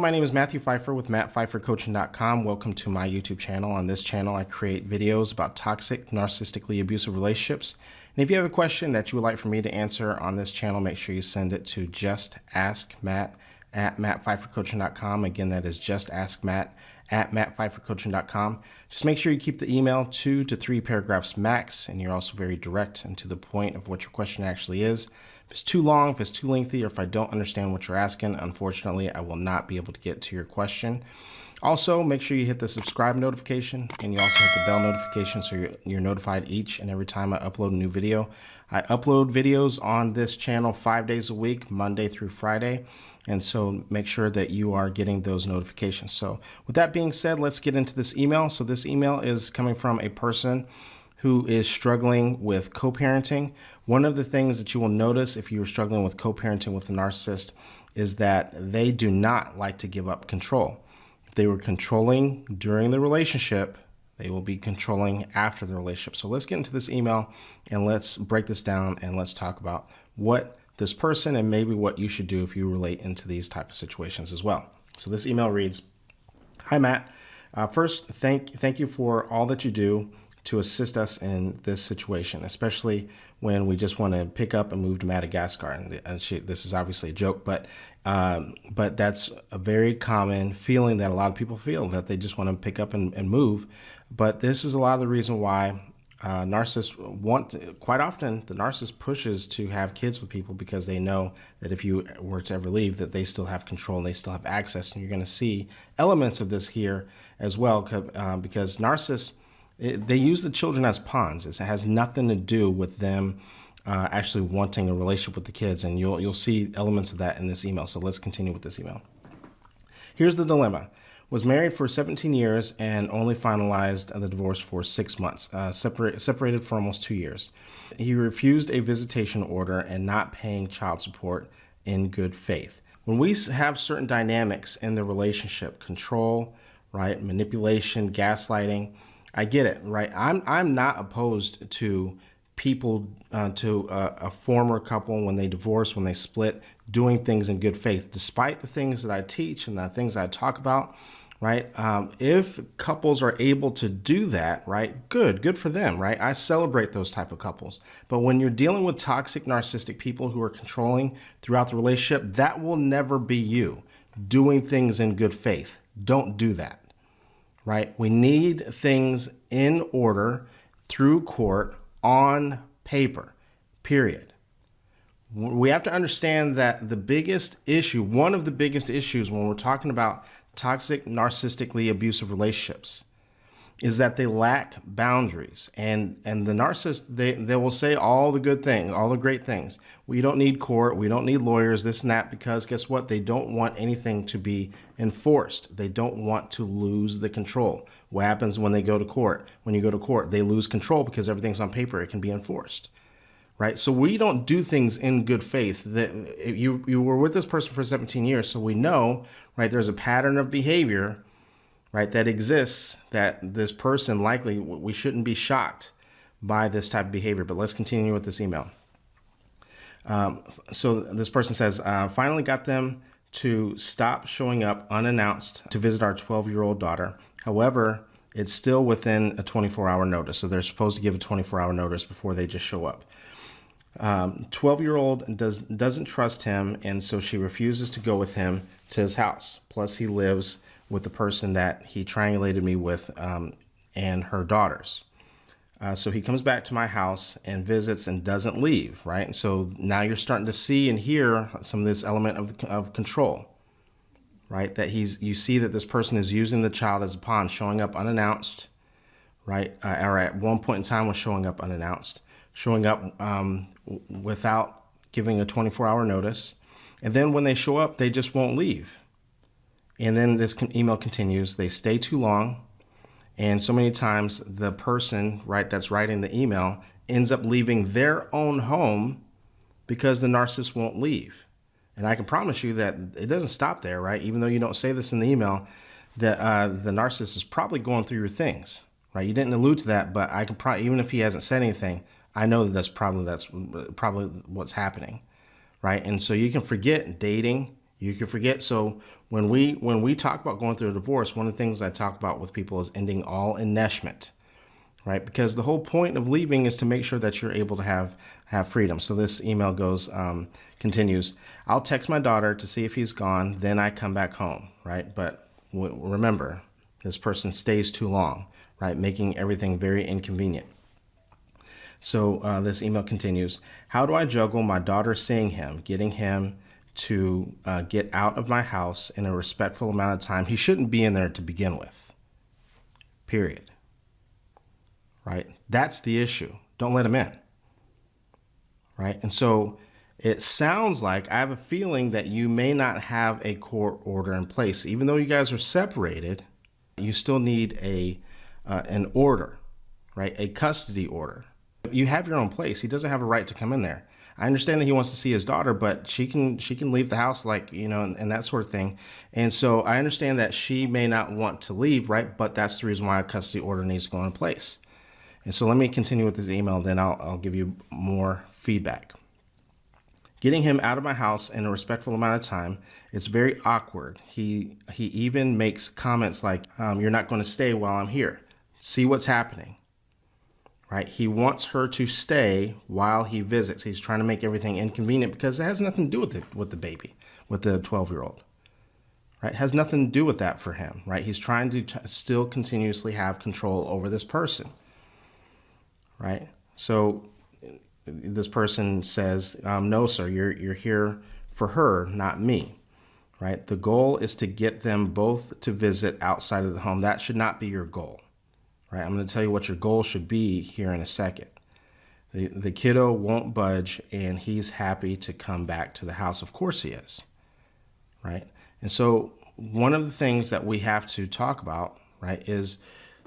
my name is Matthew Pfeiffer with mattpfeiffercoaching.com. Welcome to my YouTube channel. On this channel, I create videos about toxic, narcissistically abusive relationships. And if you have a question that you would like for me to answer on this channel, make sure you send it to justaskmatt@mattpfeiffercoaching.com. Again, that is justaskmatt@mattpfeiffercoaching.com. Just make sure you keep the email 2 to 3 paragraphs max, and you're also very direct and to the point of what your question actually is. If it's too long, if it's too lengthy, or if I don't understand what you're asking, unfortunately, I will not be able to get to your question. Also, make sure you hit the subscribe notification, and you also hit the bell notification so you're notified each and every time I upload a new video. I upload videos on this channel 5 days a week, Monday through Friday, and so make sure that you are getting those notifications. So with that being said, let's get into this email. So this email is coming from a person who is struggling with co-parenting. One of the things that you will notice if you are struggling with co-parenting with a narcissist is that they do not like to give up control. If they were controlling during the relationship, they will be controlling after the relationship. So let's get into this email and let's break this down and let's talk about what this person and maybe what you should do if you relate into these type of situations as well. So this email reads, "Hi Matt, first thank you for all that you do to assist us in this situation, especially when we just want to pick up and move to Madagascar." And this is obviously a joke, but that's a very common feeling that a lot of people feel, that they just want to pick up and move. But this is a lot of the reason why narcissists quite often the narcissist pushes to have kids with people, because they know that if you were to ever leave, that they still have control and they still have access. And you're going to see elements of this here as well, because narcissists, they use the children as pawns. It has nothing to do with them actually wanting a relationship with the kids, and you'll see elements of that in this email. So let's continue with this email. Here's the dilemma. Was married for 17 years and only finalized the divorce for 6 months, separated for almost 2 years. He refused a visitation order and not paying child support in good faith. When we have certain dynamics in the relationship, control, right, manipulation, gaslighting, I get it, right? I'm not opposed to people, to a former couple, when they divorce, when they split, doing things in good faith, despite the things that I teach and the things that I talk about, right? If couples are able to do that, right, good for them, right? I celebrate those type of couples. But when you're dealing with toxic, narcissistic people who are controlling throughout the relationship, that will never be you doing things in good faith. Don't do that. Right? We need things in order through court on paper, period. We have to understand that the biggest issue, one of the biggest issues when we're talking about toxic, narcissistically abusive relationships, is that they lack boundaries. And the narcissist, they will say all the good things, all the great things. We don't need court, we don't need lawyers, this and that, because guess what? They don't want anything to be enforced. They don't want to lose the control. What happens when they go to court? When you go to court, they lose control because everything's on paper, it can be enforced. Right? So we don't do things in good faith. That you were with this person for 17 years, so we know, right, there's a pattern of behavior, right, that exists, that this person likely, we shouldn't be shocked by this type of behavior. But let's continue with this email. So this person says, finally got them to stop showing up unannounced to visit our 12-year-old daughter. However, it's still within a 24-hour notice. So they're supposed to give a 24-hour notice before they just show up. 12-year-old doesn't trust him, and so she refuses to go with him to his house. Plus, he lives with the person that he triangulated me with and her daughters. So he comes back to my house and visits and doesn't leave, right? And so now you're starting to see and hear some of this element of control, right? That you see that this person is using the child as a pawn, showing up unannounced, right? Or at one point in time was showing up unannounced, showing up without giving a 24-hour notice. And then when they show up, they just won't leave. And then this email continues, they stay too long. And so many times the person, right, that's writing the email ends up leaving their own home because the narcissist won't leave. And I can promise you that it doesn't stop there, right? Even though you don't say this in the email, that the narcissist is probably going through your things, right? You didn't allude to that, but I can probably, even if he hasn't said anything, I know that that's probably what's happening, right? And so you can forget dating. You can forget. So when we talk about going through a divorce, one of the things I talk about with people is ending all enmeshment, right? Because the whole point of leaving is to make sure that you're able to have freedom. So this email continues. I'll text my daughter to see if he's gone. Then I come back home, right? But remember, this person stays too long, right? Making everything very inconvenient. So this email continues. How do I juggle my daughter seeing him, getting him to get out of my house in a respectful amount of time? He shouldn't be in there to begin with, period. Right? That's the issue. Don't let him in. Right? And so it sounds like, I have a feeling that you may not have a court order in place. Even though you guys are separated, you still need an order, right? A custody order. You have your own place. He doesn't have a right to come in there. I understand that he wants to see his daughter, but she can leave the house, like, and that sort of thing. And so I understand that she may not want to leave, right? But that's the reason why a custody order needs to go in place. And so let me continue with this email, then I'll give you more feedback. Getting him out of my house in a respectful amount of time, it's very awkward. He even makes comments like, you're not going to stay while I'm here. See what's happening, right? He wants her to stay while he visits. He's trying to make everything inconvenient because it has nothing to do with the baby, with the 12-year-old, right? It has nothing to do with that for him, right? He's trying to still continuously have control over this person, right? So this person says, no, sir, you're here for her, not me, right? The goal is to get them both to visit outside of the home. That should not be your goal, right? I'm going to tell you what your goal should be here in a second. The kiddo won't budge, and he's happy to come back to the house. Of course he is, right? And so one of the things that we have to talk about, right, is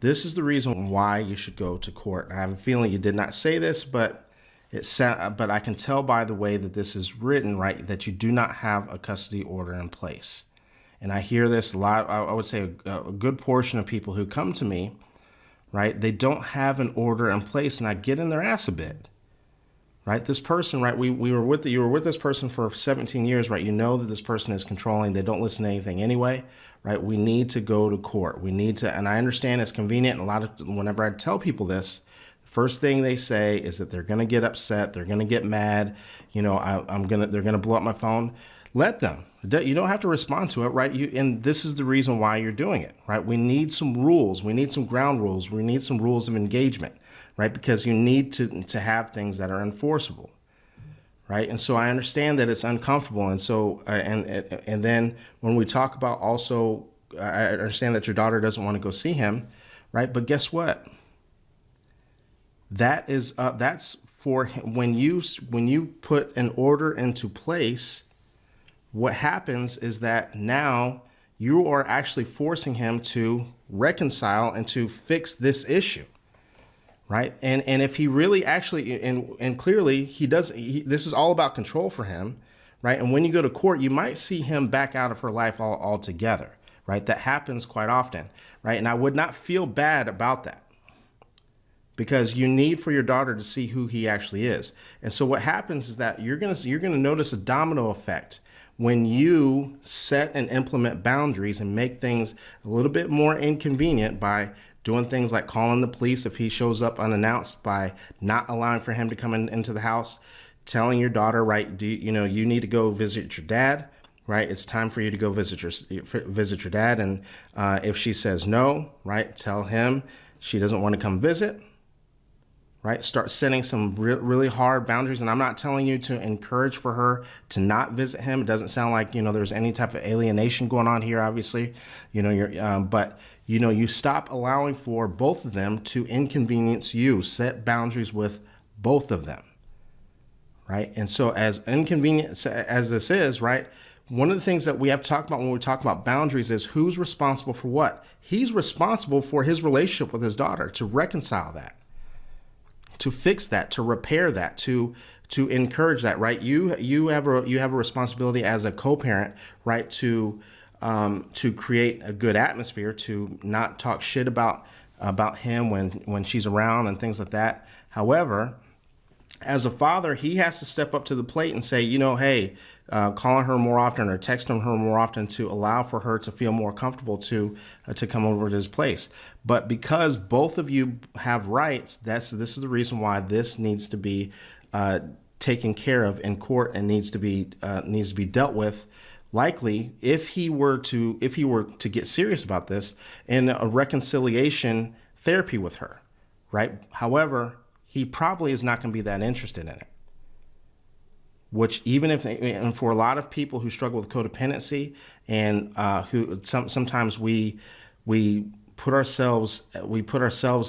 this is the reason why you should go to court. I have a feeling you did not say this, but but I can tell by the way that this is written, right, that you do not have a custody order in place. And I hear this a lot. I would say a good portion of people who come to me, right, they don't have an order in place, and I get in their ass a bit, right? This person, right, you were with this person for 17 years, right? You know that this person is controlling. They don't listen to anything anyway, right? We need to go to court. We need to, and I understand it's convenient. And whenever I tell people this, first thing they say is that they're going to get upset. They're going to get mad. They're going to blow up my phone. Let them. You don't have to respond to it, right? And this is the reason why you're doing it, right? We need some rules. We need some ground rules. We need some rules of engagement, right? Because you need to have things that are enforceable, right? And so I understand that it's uncomfortable. And so, and then when we talk about also, I understand that your daughter doesn't want to go see him, right? But guess what? That's for when you put an order into place. What happens is that now you are actually forcing him to reconcile and to fix this issue, right? And if he really actually and clearly this is all about control for him, right? And when you go to court, you might see him back out of her life altogether, right? That happens quite often, right? And I would not feel bad about that, because you need for your daughter to see who he actually is. And so what happens is that you're gonna notice a domino effect when you set and implement boundaries and make things a little bit more inconvenient by doing things like calling the police if he shows up unannounced, by not allowing for him to come into the house, telling your daughter, right, you need to go visit your dad, right? It's time for you to go visit your dad. And if she says no, right, tell him she doesn't want to come visit. Right? Start setting some really hard boundaries. And I'm not telling you to encourage for her to not visit him. It doesn't sound like, there's any type of alienation going on here, obviously. But you stop allowing for both of them to inconvenience you. Set boundaries with both of them, right? And so as inconvenient as this is, right, one of the things that we have to talk about when we talk about boundaries is who's responsible for what. He's responsible for his relationship with his daughter, to reconcile that, to fix that, to repair that, to encourage that, right? You have a responsibility as a co-parent, right, to create a good atmosphere, to not talk shit about him when she's around and things like that. However, As a father, he has to step up to the plate and say, you know, hey, calling her more often or texting her more often to allow for her to feel more comfortable to come over to his place. But because both of you have rights, this is the reason why this needs to be taken care of in court and needs to be dealt with. Likely, if he were to get serious about this, in a reconciliation therapy with her, right? However, he probably is not going to be that interested in it. Which, even if, and for a lot of people who struggle with codependency and who sometimes we put ourselves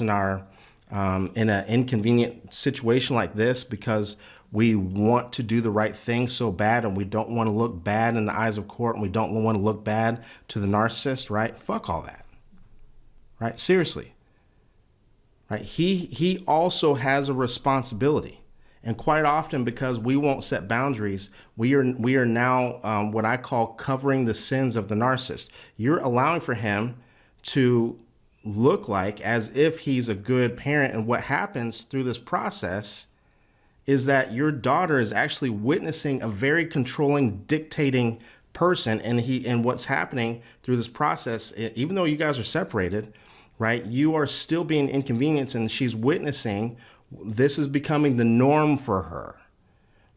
in our in an inconvenient situation like this because we want to do the right thing so bad, and we don't want to look bad in the eyes of court, and we don't want to look bad to the narcissist, right? Fuck all that, right? Seriously, right? He also has a responsibility, and quite often because we won't set boundaries, we are now what I call covering the sins of the narcissist. You're allowing for him to look like as if he's a good parent, and what happens through this process is that your daughter is actually witnessing a very controlling, dictating person, and what's happening through this process, even though you guys are separated, right? You are still being inconvenienced, and she's witnessing this is becoming the norm for her,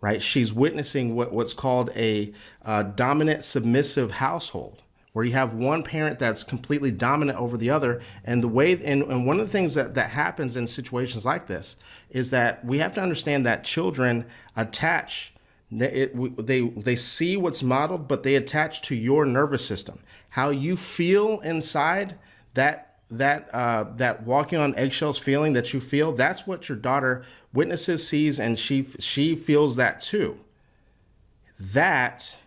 right? She's witnessing what's called a dominant submissive household, where you have one parent that's completely dominant over the other. And one of the things that happens in situations like this is that we have to understand that children attach, they see what's modeled, but they attach to your nervous system. How you feel inside, that walking on eggshells feeling that you feel, that's what your daughter witnesses, sees, and she feels that too. That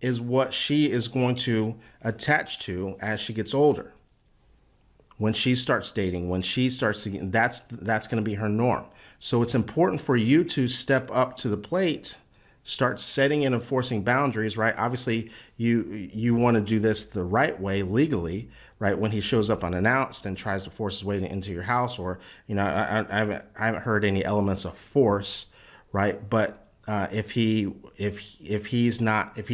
is what she is going to attach to as she gets older. When she starts dating, when she starts to get, that's going to be her norm. So it's important for you to step up to the plate, start setting and enforcing boundaries, right? Obviously, you want to do this the right way, legally, right? When he shows up unannounced and tries to force his way into your house, or, you know, I haven't heard any elements of force, right? But if he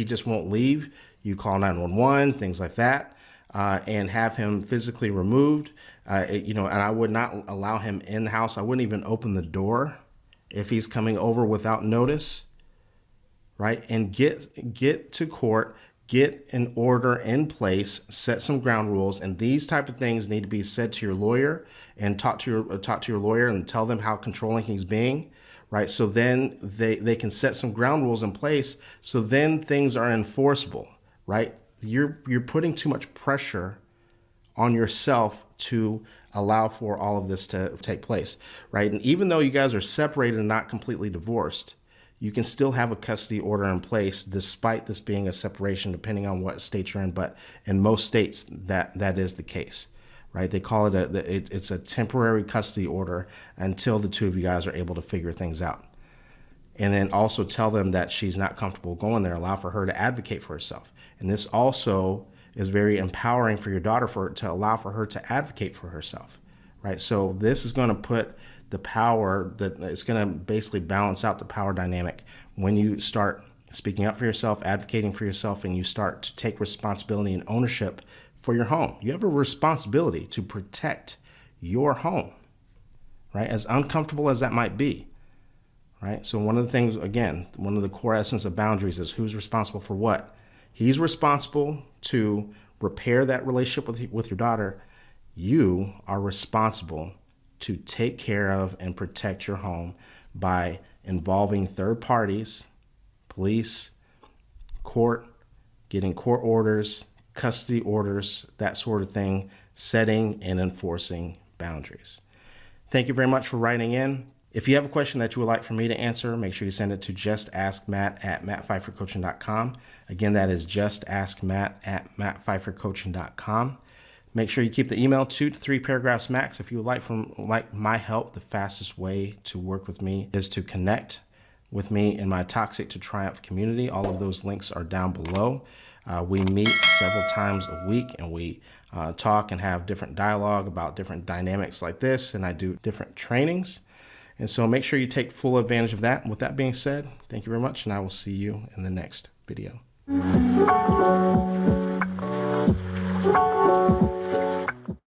just won't leave, you call 911, things like that, and have him physically removed. And I would not allow him in the house. I wouldn't even open the door if he's coming over without notice, right? And get to court, get an order in place, set some ground rules, and these type of things need to be said to your lawyer, and talk to your lawyer and tell them how controlling he's being. Right, so then they can set some ground rules in place, so then things are enforceable, right? You're putting too much pressure on yourself to allow for all of this to take place, right? And even though you guys are separated and not completely divorced, you can still have a custody order in place despite this being a separation, depending on what state you're in. But in most states, that is the case. Right? They call it it's a temporary custody order until the two of you guys are able to figure things out. And then also tell them that she's not comfortable going there. Allow for her to advocate for herself. And this also is very empowering for your daughter to allow for her to advocate for herself. Right? So this is going to put the power, that it's going to basically balance out the power dynamic when you start speaking up for yourself, advocating for yourself, and you start to take responsibility and ownership for your home. You have a responsibility to protect your home, right? As uncomfortable as that might be, right? So one of the things, again, one of the core essence of boundaries is who's responsible for what. He's responsible to repair that relationship with your daughter. You are responsible to take care of and protect your home by involving third parties, police, court, getting court orders, custody orders, that sort of thing, setting and enforcing boundaries. Thank you very much for writing in. If you have a question that you would like for me to answer, make sure you send it to justaskmatt@mattpfeiffercoaching.com. Again, that is justaskmatt@mattpfeiffercoaching.com. Make sure you keep the email 2 to 3 paragraphs max. If you would like my help, the fastest way to work with me is to connect with me in my Toxic to Triumph community. All of those links are down below. We meet several times a week, and we talk and have different dialogue about different dynamics like this, and I do different trainings. And so make sure you take full advantage of that. And with that being said, thank you very much, and I will see you in the next video.